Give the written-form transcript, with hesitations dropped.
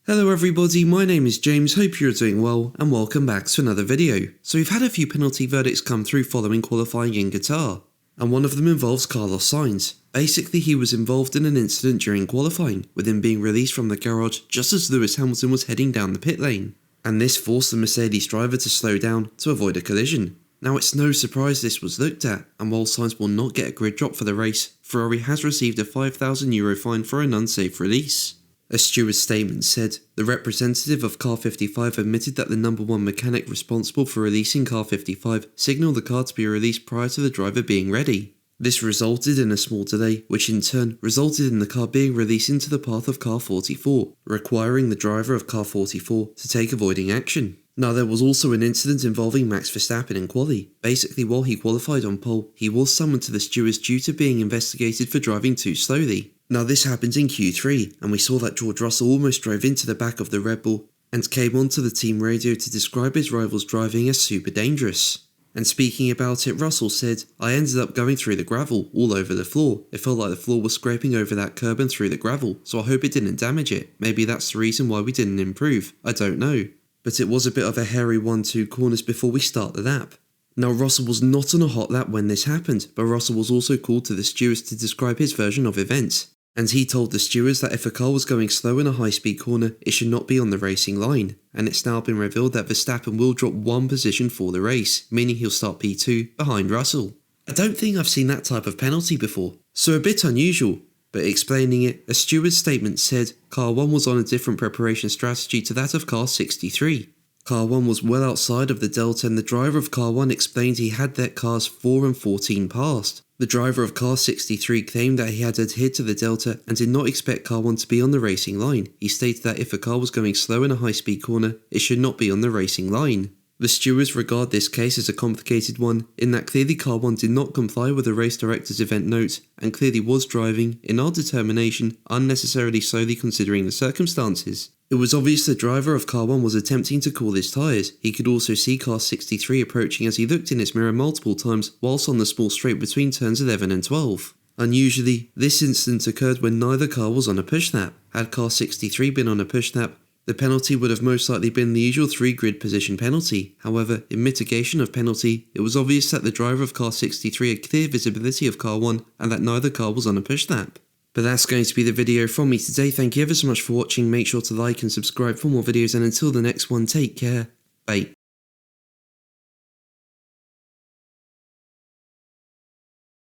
Hello everybody, my name is James, hope you're doing well and welcome back to another video. So we've had a few penalty verdicts come through following qualifying in Qatar, and one of them involves Carlos Sainz. Basically he was involved in an incident during qualifying, with him being released from the garage just as Lewis Hamilton was heading down the pit lane, and this forced the Mercedes driver to slow down to avoid a collision. Now it's no surprise this was looked at, and while Sainz will not get a grid drop for the race, Ferrari has received a €5,000 fine for an unsafe release. A steward's statement said, the representative of Car 55 admitted that the number one mechanic responsible for releasing Car 55 signalled the car to be released prior to the driver being ready. This resulted in a small delay, which in turn resulted in the car being released into the path of Car 44, requiring the driver of Car 44 to take avoiding action. Now there was also an incident involving Max Verstappen in quali. Basically while he qualified on pole, he was summoned to the stewards due to being investigated for driving too slowly. Now this happened in Q3, and we saw that George Russell almost drove into the back of the Red Bull and came onto the team radio to describe his rival's driving as super dangerous. And speaking about it, Russell said, I ended up going through the gravel all over the floor. It felt like the floor was scraping over that curb and through the gravel, so I hope it didn't damage it. Maybe that's the reason why we didn't improve. I don't know. But it was a bit of a hairy 1-2 corners before we start the lap. Now Russell was not on a hot lap when this happened, but Russell was also called to the stewards to describe his version of events. And he told the stewards that if a car was going slow in a high-speed corner, it should not be on the racing line. And it's now been revealed that Verstappen will drop one position for the race, meaning he'll start P2 behind Russell. I don't think I've seen that type of penalty before, so a bit unusual. But explaining it, a steward's statement said Car 1 was on a different preparation strategy to that of Car 63. Car 1 was well outside of the delta, and the driver of Car 1 explained he had their cars 4 and 14 passed. The driver of Car 63 claimed that he had adhered to the delta and did not expect Car 1 to be on the racing line. He stated that if a car was going slow in a high-speed corner, it should not be on the racing line. The stewards regard this case as a complicated one, in that clearly Car 1 did not comply with the race director's event note, and clearly was driving, in our determination, unnecessarily slowly considering the circumstances. It was obvious the driver of Car 1 was attempting to cool his tyres. He could also see Car 63 approaching as he looked in his mirror multiple times whilst on the small straight between turns 11 and 12. Unusually, this incident occurred when neither car was on a push lap. Had Car 63 been on a push lap, the penalty would have most likely been the usual 3 grid position penalty. However, in mitigation of penalty, it was obvious that the driver of Car 63 had clear visibility of Car 1 and that neither car was on a push lap. But that's going to be the video from me today. Thank you ever so much for watching. Make sure to like and subscribe for more videos, and until the next one, take care. Bye.